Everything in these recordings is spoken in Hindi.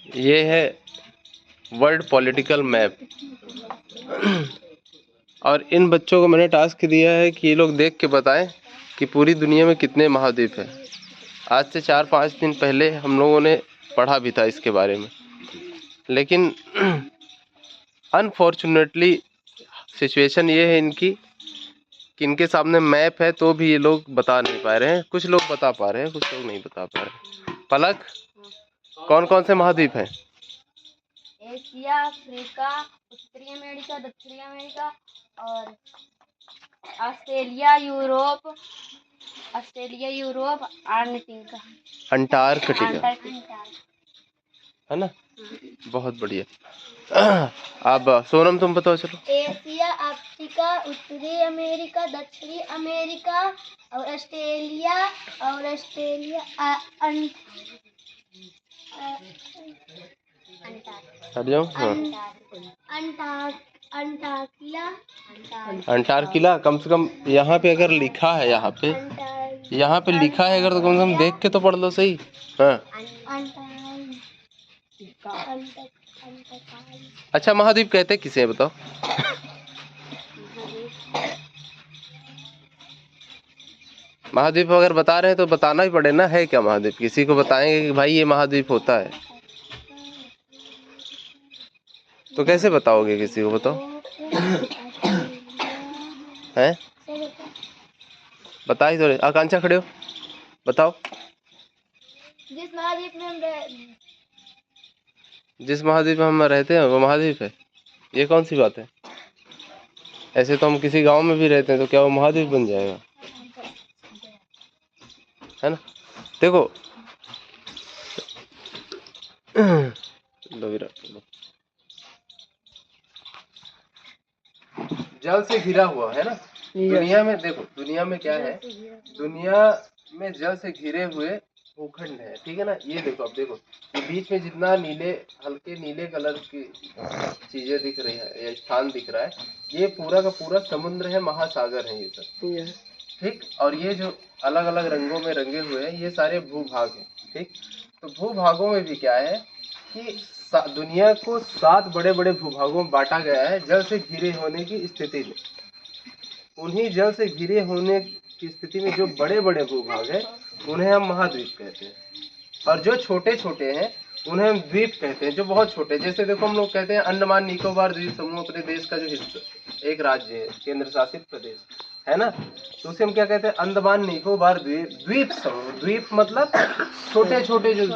ये है वर्ल्ड पॉलिटिकल मैप। और इन बच्चों को मैंने टास्क दिया है कि ये लोग देख के बताएं कि पूरी दुनिया में कितने महाद्वीप हैं। आज से 4-5 दिन पहले हम लोगों ने पढ़ा भी था इसके बारे में, लेकिन अनफॉर्चुनेटली सिचुएशन ये है इनकी कि इनके सामने मैप है तो भी ये लोग बता नहीं पा रहे हैं। कुछ लोग बता पा रहे हैं, कुछ लोग नहीं बता पा रहे। पलक, कौन कौन से महाद्वीप हैं? एशिया, अफ्रीका, उत्तरी अमेरिका, दक्षिणी अमेरिका और ऑस्ट्रेलिया, यूरोप, अंटार्कटिका है ना। बहुत बढ़िया। अब सोनम तुम बताओ चलो। एशिया, अफ्रीका, उत्तरी अमेरिका, दक्षिणी अमेरिका और ऑस्ट्रेलिया हट जाओ। हाँ, अंटार्कटिका कम से कम यहाँ पे अगर लिखा है, यहाँ पे लिखा है अगर, तो कम से कम देख के तो पढ़ लो सही। हाँ, अच्छा महाद्वीप कहते किसे हैं बताओ? महाद्वीप अगर बता रहे हैं तो बताना ही पड़े ना, है क्या महाद्वीप? किसी को बताएंगे कि भाई ये महाद्वीप होता है तो कैसे बताओगे? किसी को बताओ। हैं? बता ही तो रहे। आकांक्षा खड़े हो, बताओ। जिस महाद्वीप में हम रहते हैं वो महाद्वीप है। ये कौन सी बात है? ऐसे तो हम किसी गांव में भी रहते हैं तो क्या वो महाद्वीप बन जाएगा? है ना। देखो जल से घिरा हुआ है ना दुनिया में। देखो दुनिया में क्या है, दुनिया में जल से घिरे हुए भूखंड है, ठीक है ना। ये देखो, अब देखो ये बीच में जितना हल्के नीले कलर की चीजें दिख रही है या स्थान दिख रहा है, ये पूरा का पूरा समुद्र है, महासागर है ये सब, ठीक। और ये जो अलग अलग रंगों में रंगे हुए हैं ये सारे भूभाग हैं, ठीक। तो भूभागों में भी क्या है कि दुनिया को 7 बड़े बड़े भूभागों में बांटा गया है जल से घिरे होने की स्थिति में। उन्हीं जल से घिरे होने की स्थिति में जो बड़े बड़े भूभाग है उन्हें हम महाद्वीप कहते हैं, और जो छोटे छोटे हैं उन्हें हम द्वीप कहते हैं, जो बहुत छोटे। जैसे देखो हम लोग कहते हैं अंडमान निकोबार द्वीप समूह अपने देश का जो हिस्सा, एक राज्य है, केंद्र शासित प्रदेश है ना, तो उसे हम क्या कहते हैं? अंडमान निकोबार द्वीप समूह। द्वीप मतलब छोटे छोटे जो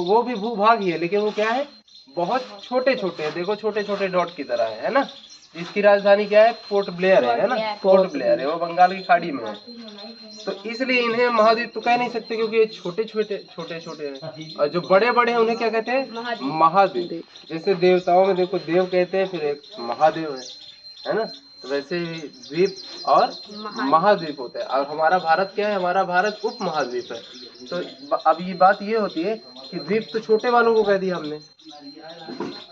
वो भी भूभाग ही है, लेकिन वो क्या है? बहुत छोटे छोटे। देखो छोटे छोटे डॉट की तरह है ना। इसकी राजधानी क्या है? पोर्ट ब्लेयर है ना। पोर्ट ब्लेयर है, वो बंगाल की खाड़ी में है। तो इसलिए इन्हें महाद्वीप तो कह नहीं सकते क्योंकि ये छोटे छोटे हैं, और जो बड़े बड़े हैं उन्हें क्या कहते हैं? महाद्वीप। जैसे देवताओं में देखो देव कहते हैं, फिर एक महादेव है ना। तो वैसे ही द्वीप और महाद्वीप होता है। और हमारा भारत क्या है? हमारा भारत उप महाद्वीप है। तो अब ये बात ये होती है कि द्वीप तो छोटे वालों को कह दिया हमने,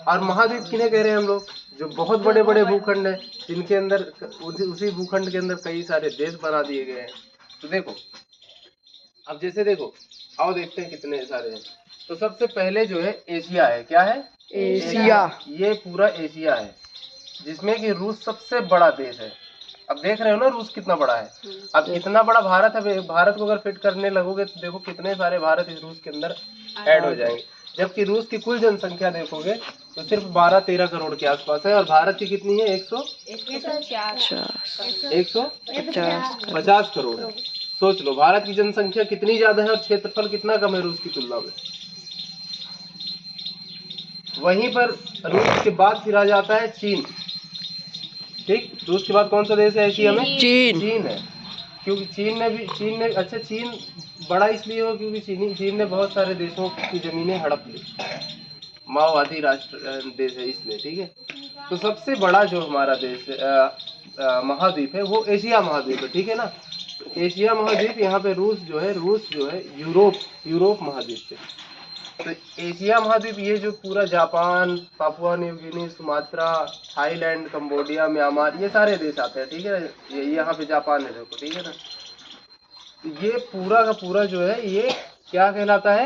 और महाद्वीप किन्हें कह रहे हैं हम लोग? जो बहुत बड़े बड़े भूखंड है, जिनके अंदर उसी भूखंड के अंदर कई सारे देश बना दिए गए हैं। तो देखो अब जैसे देखो, आओ देखते हैं कितने सारे हैं। तो सबसे पहले जो है एशिया है। क्या है? एशिया। ये पूरा एशिया है, जिसमें कि रूस सबसे बड़ा देश है। अब देख रहे हो ना रूस कितना बड़ा है। अब इतना बड़ा भारत है, भारत को अगर फिट करने लगोगे तो देखो कितने सारे भारत इस रूस के अंदर ऐड हो जाएंगे। जबकि रूस की कुल जनसंख्या देखोगे तो सिर्फ 12-13 करोड़ के आसपास है, और भारत की कितनी है? 150 करोड़ है। सोच लो भारत की जनसंख्या कितनी ज्यादा है और क्षेत्रफल कितना कम है रूस की तुलना में। वहीं पर रूस के बाद फिर आ जाता है चीन, ठीक। रूस के बाद कौन सा देश है एशिया में? चीन है। क्योंकि चीन ने अच्छा चीन बड़ा इसलिए हो क्योंकि चीन ने बहुत सारे देशों की जमीनें हड़प ली, माओवादी राष्ट्र देश है इसलिए, ठीक है। तो सबसे बड़ा जो हमारा देश महाद्वीप है वो एशिया महाद्वीप है, ठीक है ना। एशिया महाद्वीप, यहाँ पे रूस जो है यूरोप महाद्वीप से। तो एशिया महाद्वीप ये जो पूरा Japan, Papua New Guinea, Sumatra, Thailand, Cambodia, Myanmar, ये सारे देश आते हैं, ठीक है। ये यहाँ पे जापान है देखो, ठीक है ना। ये पूरा का पूरा जो है ये क्या कहलाता है?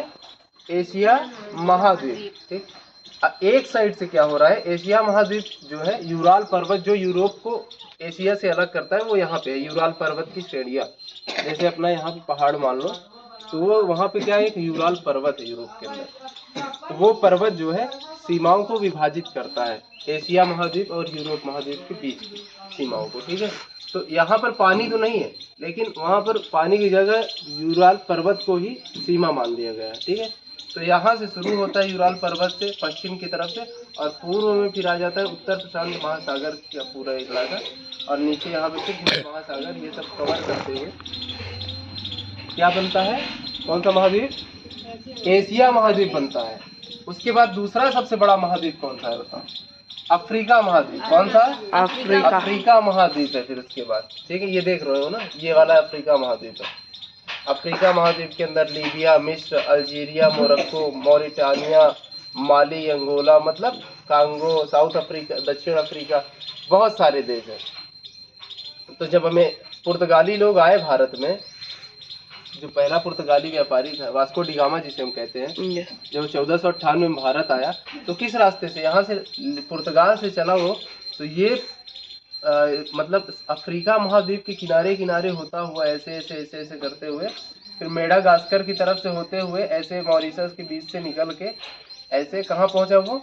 एशिया महाद्वीप। ठीक, एक साइड से क्या हो रहा है, एशिया महाद्वीप जो है, यूराल पर्वत जो यूरोप को एशिया से अलग करता है वो यहाँ पे है, यूराल पर्वत की श्रेणियाँ। जैसे अपना यहाँ पे पहाड़ मान लो, तो वो वहाँ पे क्या है, एक यूराल पर्वत है यूरोप के अंदर। तो वो पर्वत जो है सीमाओं को विभाजित करता है, एशिया महाद्वीप और यूरोप महाद्वीप के बीच की सीमाओं को। ठीक है, तो यहाँ पर पानी तो नहीं है, लेकिन वहाँ पर पानी की जगह यूराल पर्वत को ही सीमा मान दिया गया है। ठीक है, तो यहाँ से शुरू होता है यूराल पर्वत से पश्चिम की तरफ से, और पूर्व में फिर आ जाता है उत्तर प्रशांत महासागर का पूरा इलाका, और नीचे यहाँ पे फिर हिंद महासागर, ये सब कवर करते हुए क्या बनता है, कौन सा महाद्वीप, एशिया महाद्वीप बनता है। उसके बाद दूसरा सबसे बड़ा महाद्वीप कौन सा है बताओ, अफ्रीका महाद्वीप। कौन सा, अफ्रीका महाद्वीप है फिर उसके बाद। ठीक है, ये देख रहे हो ना, ये वाला अफ्रीका महाद्वीप है। अफ्रीका महाद्वीप के अंदर लीबिया, मिस्र, अल्जीरिया, मोरक्को, मॉरिटानिया, माली, अंगोला, मतलब कांगो, साउथ अफ्रीका, दक्षिण अफ्रीका, बहुत सारे देश हैं। तो जब हमें पुर्तगाली लोग आए भारत में, जो पहला पुर्तगाली व्यापारी था वास्को डी गामा जिसे हम कहते हैं, जब 1498 में भारत आया, तो किस रास्ते से, यहाँ से पुर्तगाल से चला वो, तो ये मतलब अफ्रीका महाद्वीप के किनारे किनारे होता हुआ ऐसे ऐसे ऐसे ऐसे करते हुए फिर मेडागास्कर की तरफ से होते हुए ऐसे मॉरिशस के बीच से निकल के ऐसे कहाँ पहुंचा वो,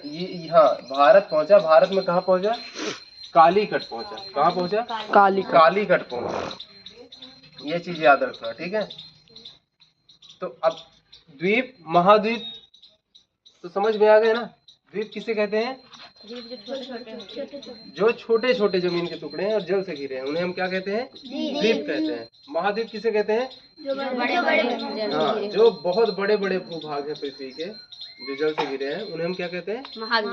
ये यहाँ भारत पहुंचा। भारत में कहाँ पहुंचा, कालीकट पहुंचा। कहाँ पहुंचा, कालीकट पहुंचा। ये चीज याद रखना। ठीक है, तो अब द्वीप महाद्वीप तो समझ में आ गए ना। द्वीप किसे कहते हैं, जो छोटे छोटे जमीन के टुकड़े हैं और जल से घिरे हैं, उन्हें हम क्या कहते हैं, द्वीप कहते हैं। महाद्वीप किसे कहते हैं, हाँ, जो बहुत बड़े बड़े भूभाग है पृथ्वी के, जो जल से घिरे हैं, उन्हें हम क्या कहते हैं,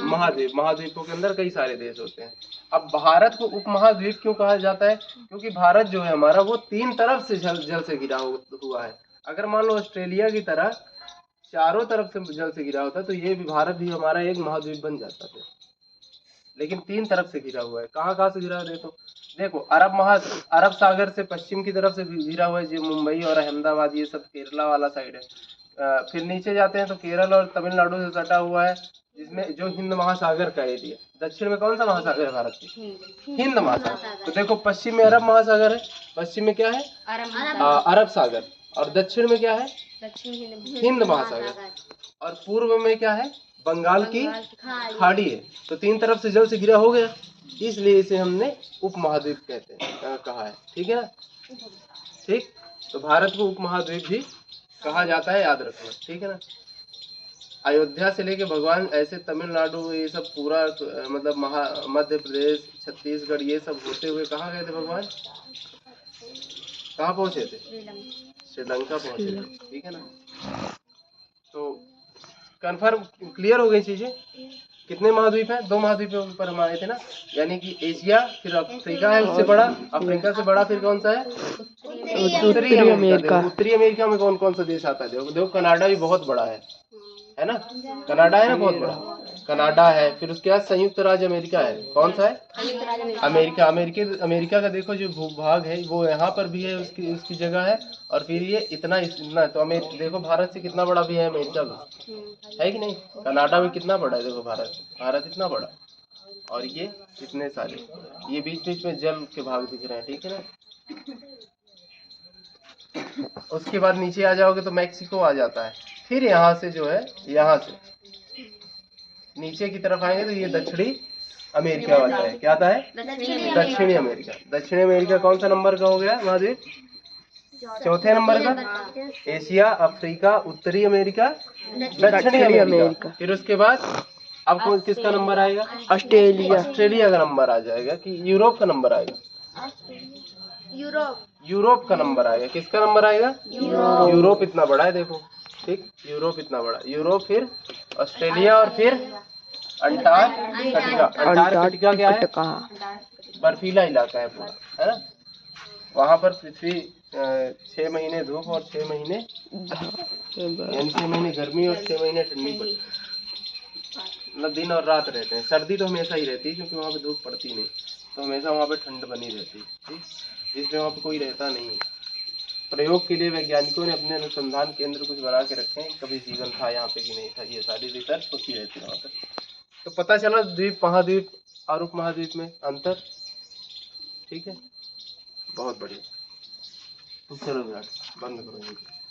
महाद्वीप। महाद्वीपों के अंदर कई सारे देश होते हैं। अब भारत को उपमहाद्वीप क्यों कहा जाता है, क्योंकि भारत जो है हमारा वो 3 तरफ से जल से घिरा हुआ है। अगर मान लो ऑस्ट्रेलिया की तरह चारों तरफ से जल से घिरा होता तो ये भी भारत भी हमारा एक महाद्वीप बन जाता था, लेकिन 3 तरफ से घिरा हुआ है। कहाँ कहाँ से घिरा हुआ, देखो अरब सागर से पश्चिम की तरफ से घिरा हुआ है, जो मुंबई और अहमदाबाद ये सब केरला वाला साइड है। फिर नीचे जाते हैं तो केरल और तमिलनाडु से सटा हुआ है, जिसमें जो हिंद महासागर का एरिया। दक्षिण में कौन सा महासागर है भारत की, हिंद महासागर। तो देखो पश्चिम में अरब महासागर है, पश्चिम में क्या है, अरब सागर, और दक्षिण में क्या है, हिंद महासागर, और पूर्व में क्या है, बंगाल की खाड़ी है। तो 3 तरफ से जल से घिरा हो गया, इसलिए इसे हमने उपमहाद्वीप कहते हैं, कहा है। ठीक है ना, ठीक, तो भारत को उपमहाद्वीप भी कहा जाता है, याद रखना। ठीक है ना, अयोध्या से लेके भगवान ऐसे तमिलनाडु ये सब पूरा मतलब मध्य प्रदेश, छत्तीसगढ़ ये सब होते हुए कहाँ गए थे भगवान, कहाँ पहुंचे थे, श्रीलंका पहुंचे थे। ठीक है ना, तो कन्फर्म क्लियर हो गई चीजें। कितने महाद्वीप हैं, 2 महाद्वीपों पर हम आए थे ना, यानी कि एशिया, फिर अफ्रीका है उससे बड़ा, अफ्रीका से बड़ा फिर कौन सा है, उत्तरी अमेरिका। उत्तरी अमेरिका में कौन कौन सा देश आता है, देखो कनाडा भी बहुत बड़ा है ना, कनाडा है ना बहुत बड़ा, कनाडा है। फिर उसके बाद संयुक्त राज्य अमेरिका है, कौन सा है, अमेरिका। अमेरिका का देखो जो भूभाग है वो यहाँ पर भी है, उसकी जगह है, और फिर ये इतना तो देखो भारत से कितना बड़ा भी है अमेरिका भी, है कि नहीं। कनाडा भी कितना बड़ा है, देखो भारत इतना बड़ा, और ये इतने सारे, ये बीच बीच में जल के भाग दिख रहे हैं। ठीक है ना, उसके बाद नीचे आ जाओगे तो मैक्सिको आ जाता है। फिर यहाँ से जो है, यहाँ से नीचे की तरफ आएंगे तो ये दक्षिणी अमेरिका आता है। क्या आता है, दक्षिणी अमेरिका। दक्षिणी अमेरिका कौन सा नंबर का हो गया महाद्वीप, 4थे नंबर का। एशिया, अफ्रीका, उत्तरी अमेरिका, दक्षिणी अमेरिका। फिर उसके बाद अब किसका नंबर आएगा, ऑस्ट्रेलिया का नंबर आ जाएगा, कि यूरोप का नंबर आएगा, यूरोप का नंबर आएगा। किसका नंबर आएगा, यूरोप इतना बड़ा है देखो। ठीक, यूरोप इतना बड़ा, यूरोप, फिर ऑस्ट्रेलिया, और फिर अंटार्कटिका। अंटार्कटिका क्या है, बर्फीला इलाका है पूरा, है ना। वहां पर पृथ्वी 6 महीने धूप और 6 महीने, यानी 6 महीने गर्मी और 6 महीने ठंडी पड़ती, मतलब दिन और रात रहते हैं। सर्दी तो हमेशा ही रहती है क्योंकि वहाँ पे धूप पड़ती नहीं, तो हमेशा वहाँ पे ठंड बनी रहती है। ठीक, जिसमें वहाँ पे कोई रहता नहीं है। प्रयोग के लिए वैज्ञानिकों ने अपने अनुसंधान केंद्र कुछ बना के रखे हैं, कभी जीवन था यहाँ पे कि नहीं था, ये सारी रिसर्च होती रहती है वहाँ पर। तो पता चला द्वीप महाद्वीप और उप महाद्वीप में अंतर। ठीक है, बहुत बढ़िया। चलो विराट बंद करो।